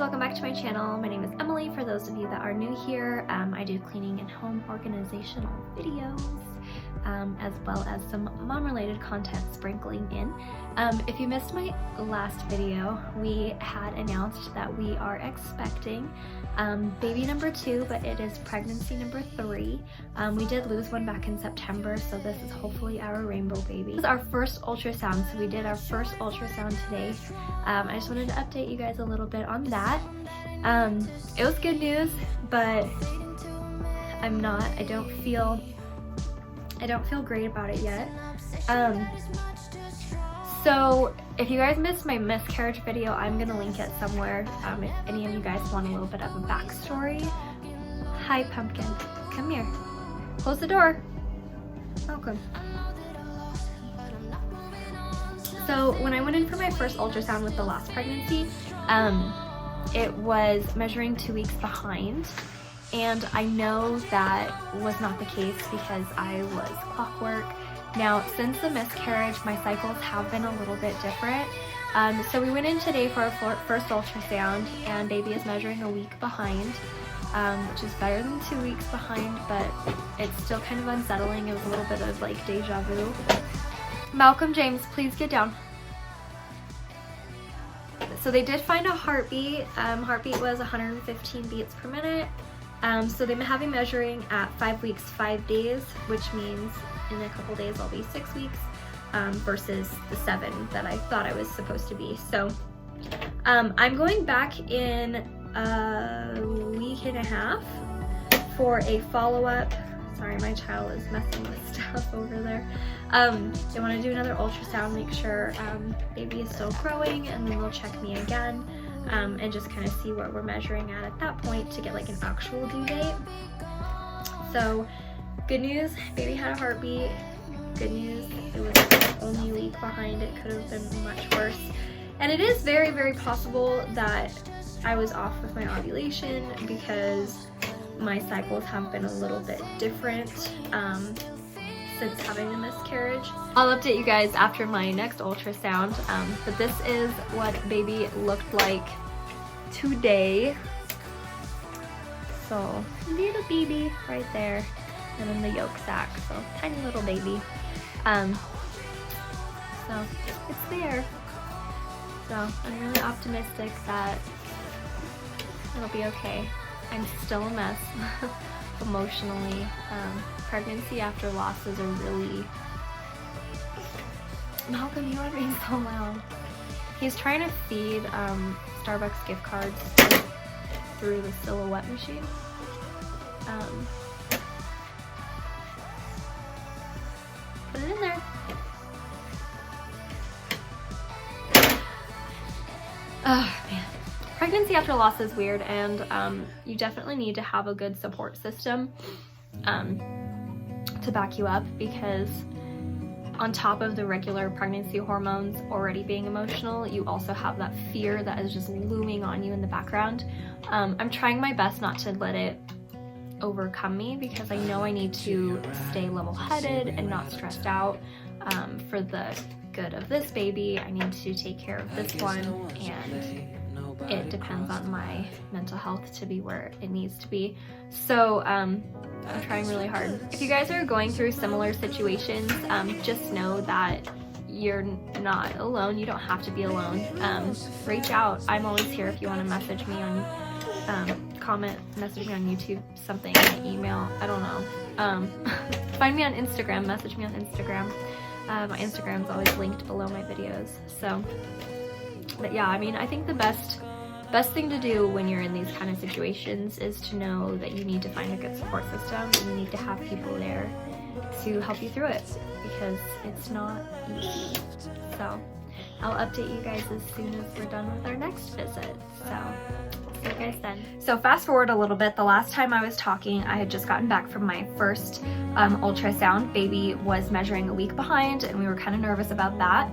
welcome back to my channel. My name is Emily. For those of you that are new here, I do cleaning and home organizational videos, as well as some mom-related content sprinkling in. If you missed my last video, we had announced that we are expecting baby number 2, but it is pregnancy number 3. We did lose one back in September, so this is hopefully our rainbow baby. This is our first ultrasound, so we did our first ultrasound today. I just wanted to update you guys a little bit on that. It was good news, but I don't feel great about it yet. So if you guys missed my miscarriage video, I'm gonna link it somewhere. If any of you guys want a little bit of a backstory. Hi, Pumpkin. Come here. Close the door. Welcome. So when I went in for my first ultrasound with the last pregnancy, it was measuring 2 weeks behind. And I know that was not the case because I was clockwork. Now, since the miscarriage, my cycles have been a little bit different. So we went in today for our first ultrasound, and baby is measuring a week behind, which is better than 2 weeks behind, but it's still kind of unsettling. It was a little bit of like deja vu. Malcolm James, please get down. So they did find a heartbeat. Heartbeat was 115 beats per minute. So they have me measuring at 5 weeks, 5 days, which means in a couple days I'll be 6 weeks versus the 7 that I thought I was supposed to be. So I'm going back in a week and a half for a follow-up. Sorry, my child is messing with stuff over there. They want to do another ultrasound, make sure baby is still growing, and then they'll check me again. And just kind of see what we're measuring at that point to get like an actual due date. So good news, baby had a heartbeat. Good news, it was only a week behind. It could have been much worse. And it is very, very possible that I was off with my ovulation because my cycles have been a little bit different since having a miscarriage. I'll update you guys after my next ultrasound, but this is what baby looked like today. So little baby right there, and then the yolk sac, so tiny little baby. So it's there. So I'm really optimistic that it'll be okay. I'm still a mess emotionally. Pregnancy after losses are really... Malcolm, you are being so loud. He's trying to feed Starbucks gift cards through the Silhouette machine. Put it in there. Oh man. Pregnancy after loss is weird, and you definitely need to have a good support system to back you up, because on top of the regular pregnancy hormones already being emotional, you also have that fear that is just looming on you in the background. I'm trying my best not to let it overcome me, because I know I need to stay level-headed and not stressed out for the good of this baby. I need to take care of this one, and it depends on my mental health to be where it needs to be. So I'm trying really hard. If you guys are going through similar situations, just know that you're not alone. You don't have to be alone. Reach out. I'm always here if you want to message me on message me on YouTube, something, email, I don't know. Find me on Instagram, message me on Instagram. My Instagram is always linked below my videos. So, but yeah, I mean, I think the best thing to do when you're in these kind of situations is to know that you need to find a good support system, and you need to have people there to help you through it, because it's not easy. So I'll update you guys as soon as we're done with our next visit. So see you guys then. So fast forward a little bit, the last time I was talking, I had just gotten back from my first ultrasound. Baby was measuring a week behind, and we were kind of nervous about that.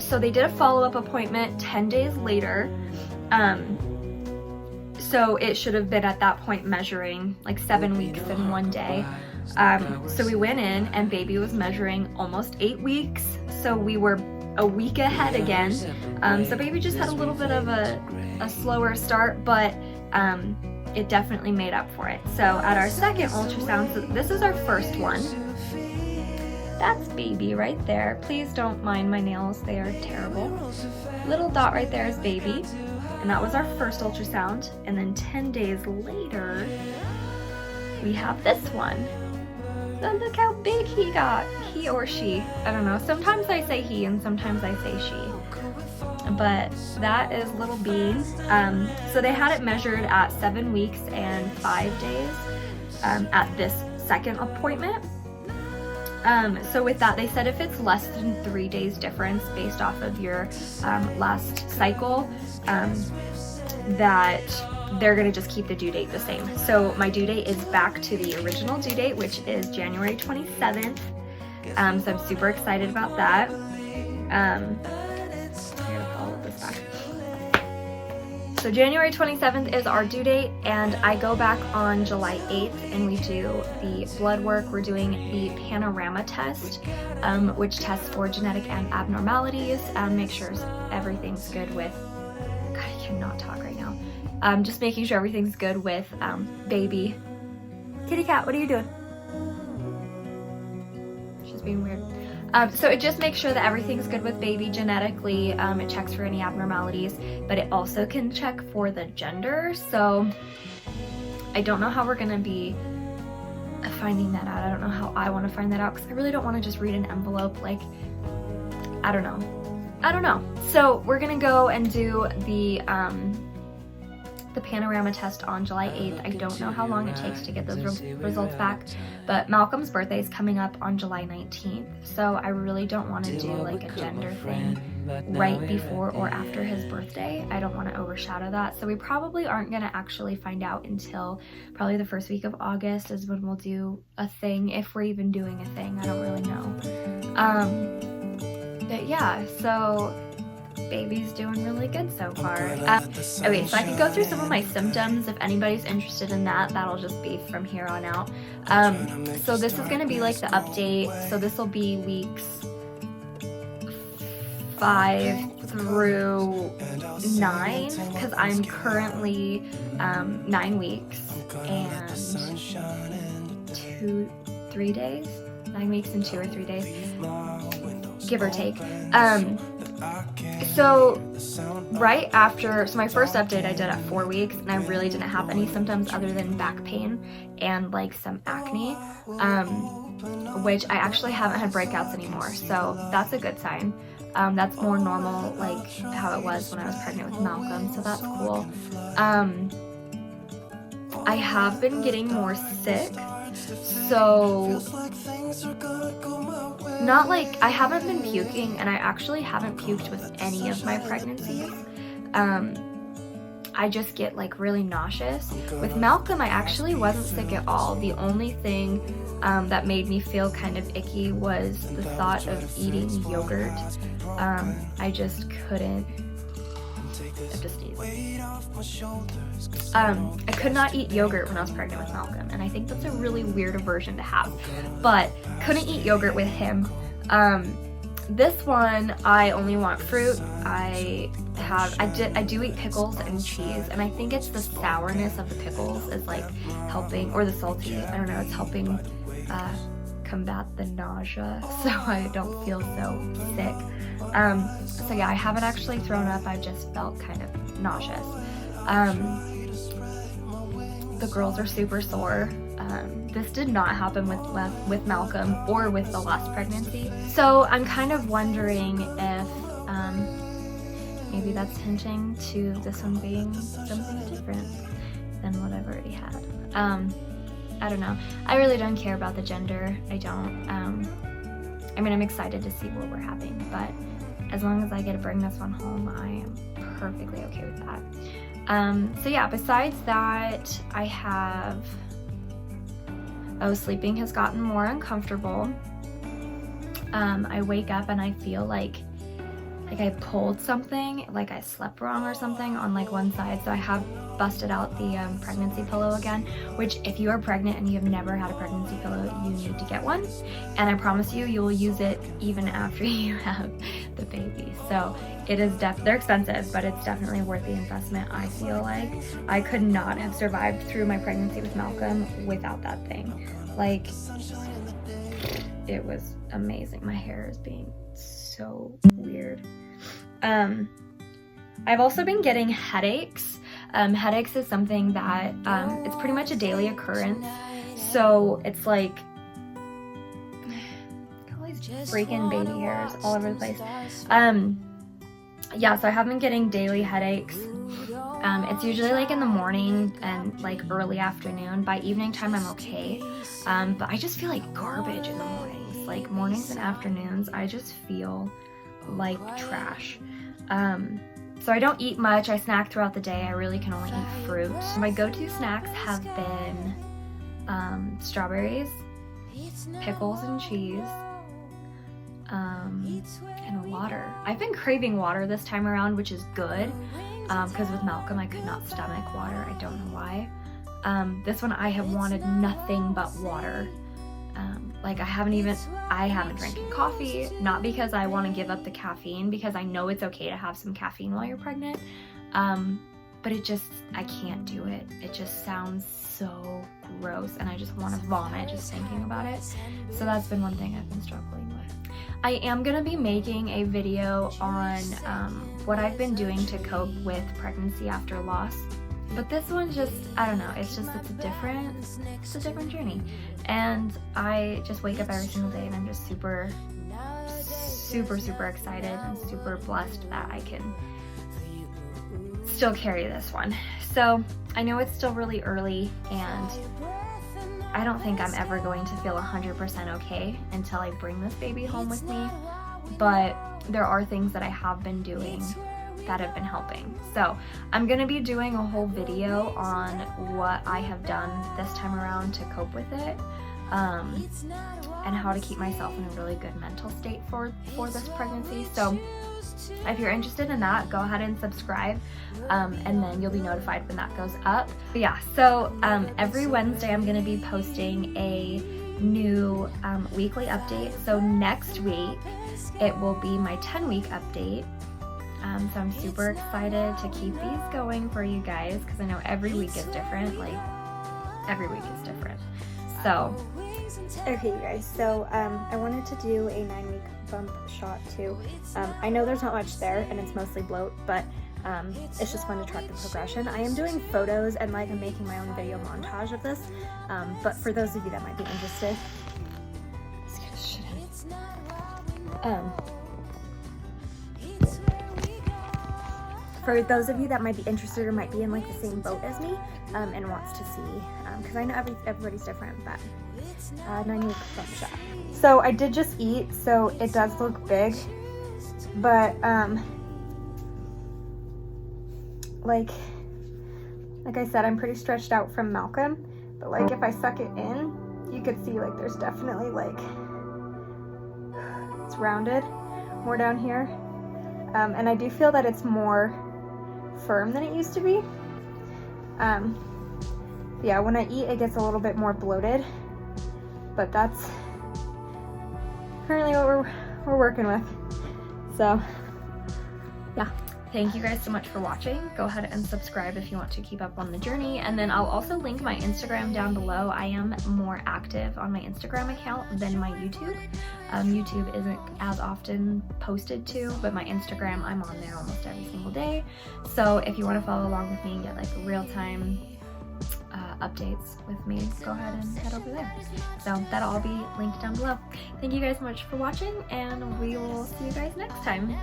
So they did a follow-up appointment 10 days later. So it should have been at that point measuring like 7 weeks in 1 day. So we went in, and baby was measuring almost 8 weeks. So we were a week ahead again. So baby just had a little bit of a slower start, but it definitely made up for it. So at our second ultrasound, so this is our first one. That's baby right there. Please don't mind my nails, they are terrible. Little dot right there is baby. And that was our first ultrasound. And then 10 days later, we have this one. So look how big he got. He or she, I don't know. Sometimes I say he and sometimes I say she. But that is little Bean. So they had it measured at 7 weeks and 5 days at this second appointment. So with that, they said if it's less than 3 days difference based off of your last cycle, that they're gonna just keep the due date the same. So my due date is back to the original due date, which is January 27th. So I'm super excited about that. So January 27th is our due date, and I go back on July 8th and we do the blood work. We're doing the panorama test, which tests for genetic and abnormalities, make sure everything's good with, God, I cannot talk right now. Just making sure everything's good with baby. Kitty cat, what are you doing? She's being weird. So it just makes sure that everything's good with baby genetically. It checks for any abnormalities, but it also can check for the gender. So I don't know how we're gonna be finding that out. I don't know how I want to find that out because I really don't want to just read an envelope. Like, I don't know. So we're gonna go and do the panorama test on July 8th. I don't know how long it takes to get those results back, but Malcolm's birthday is coming up on July 19th, so I really don't want to do like a gender thing right before or after his birthday. I don't want to overshadow that, so we probably aren't going to actually find out until probably the first week of August is when we'll do a thing, if we're even doing a thing. I don't really know. But yeah, so baby's doing really good so far. Okay, so I can go through some of my symptoms if anybody's interested in that. That'll just be from here on out. So this is going to be like the update. So this will be weeks 5 through 9 because I'm currently 9 weeks and 3 days. 9 weeks and 2 or 3 days, give or take. So right after, so my first update I did at 4 weeks, and I really didn't have any symptoms other than back pain and like some acne, which I actually haven't had breakouts anymore, so that's a good sign. That's more normal, like how it was when I was pregnant with Malcolm, so that's cool. I have been getting more sick, so not like, I haven't been puking, and I actually haven't puked with any of my pregnancies. I just get like really nauseous. With Malcolm, I actually wasn't sick at all. The only thing that made me feel kind of icky was the thought of eating yogurt. I just couldn't. I could not eat yogurt when I was pregnant with Malcolm, and I think that's a really weird aversion to have, but couldn't eat yogurt with him. This one, I only want fruit. I do eat pickles and cheese, and I think it's the sourness of the pickles is like helping, or the salty, I don't know, it's helping combat the nausea so I don't feel so sick. So yeah, I haven't actually thrown up, I've just felt kind of nauseous. The girls are super sore. This did not happen with Malcolm or with the last pregnancy. So I'm kind of wondering if maybe that's hinting to this one being something different than what I've already had. I don't know. I really don't care about the gender. I don't. I mean, I'm excited to see what we're having, but as long as I get to bring this one home, I am perfectly okay with that. So yeah, besides that, sleeping has gotten more uncomfortable. I wake up and I feel like like I pulled something, like I slept wrong or something on like one side. So I have busted out the pregnancy pillow again, which if you are pregnant and you have never had a pregnancy pillow, you need to get one. And I promise you, you'll use it even after you have the baby. So it is they're expensive, but it's definitely worth the investment. I feel like I could not have survived through my pregnancy with Malcolm without that thing. Like, it was amazing. My hair is being so weird. I've also been getting headaches. Headaches is something that it's pretty much a daily occurrence. So it's like all these freaking baby hairs all over the place. Yeah, so I have been getting daily headaches. It's usually like in the morning and like early afternoon. By evening time, I'm okay. But I just feel like garbage in the mornings. Like mornings and afternoons, I just feel like trash. So I don't eat much. I snack throughout the day. I really can only eat fruit. My go-to snacks have been strawberries, pickles and cheese, and water. I've been craving water this time around, which is good, because with Malcolm I could not stomach water. I don't know why. This one I have wanted nothing but water. Like I haven't drinking coffee, not because I want to give up the caffeine, because I know it's okay to have some caffeine while you're pregnant, but I can't do it. It just sounds so gross and I just want to vomit just thinking about it. So that's been one thing I've been struggling with. I am going to be making a video on what I've been doing to cope with pregnancy after loss. But this one's just, I don't know, it's a different journey. And I just wake up every single day and I'm just super excited and super blessed that I can still carry this one. So I know it's still really early and I don't think I'm ever going to feel 100% okay until I bring this baby home with me. But there are things that I have been doing that have been helping. So I'm gonna be doing a whole video on what I have done this time around to cope with it, and how to keep myself in a really good mental state for this pregnancy. So if you're interested in that, go ahead and subscribe, and then you'll be notified when that goes up. But yeah, so every Wednesday I'm gonna be posting a new weekly update. So next week it will be my 10-week update. So I'm super excited to keep these going for you guys, because I know every week is different. Like, every week is different. So, okay, you guys, so I wanted to do a 9-week bump shot too. I know there's not much there and it's mostly bloat, but it's just fun to track the progression. I am doing photos and like I'm making my own video montage of this, but for those of you that might be interested, let's get this shit in. For those of you that might be interested or might be in like the same boat as me and wants to see, because I know everybody's different, but 9-week bump shot. So I did just eat, so it does look big, but like I said, I'm pretty stretched out from Malcolm, but like if I suck it in, you could see like there's definitely like, it's rounded more down here, and I do feel that it's more firm than it used to be. Yeah, when I eat it gets a little bit more bloated, but that's currently what we're working with. So yeah, thank you guys so much for watching. Go ahead and subscribe if you want to keep up on the journey, and then I'll also link my Instagram down below. I am more active on my Instagram account than my YouTube. YouTube isn't as often posted to, but my Instagram, I'm on there almost every single day. So if you want to follow along with me and get like real-time updates with me, go ahead and head over there. So that'll all be linked down below. Thank you guys so much for watching, and we will see you guys next time.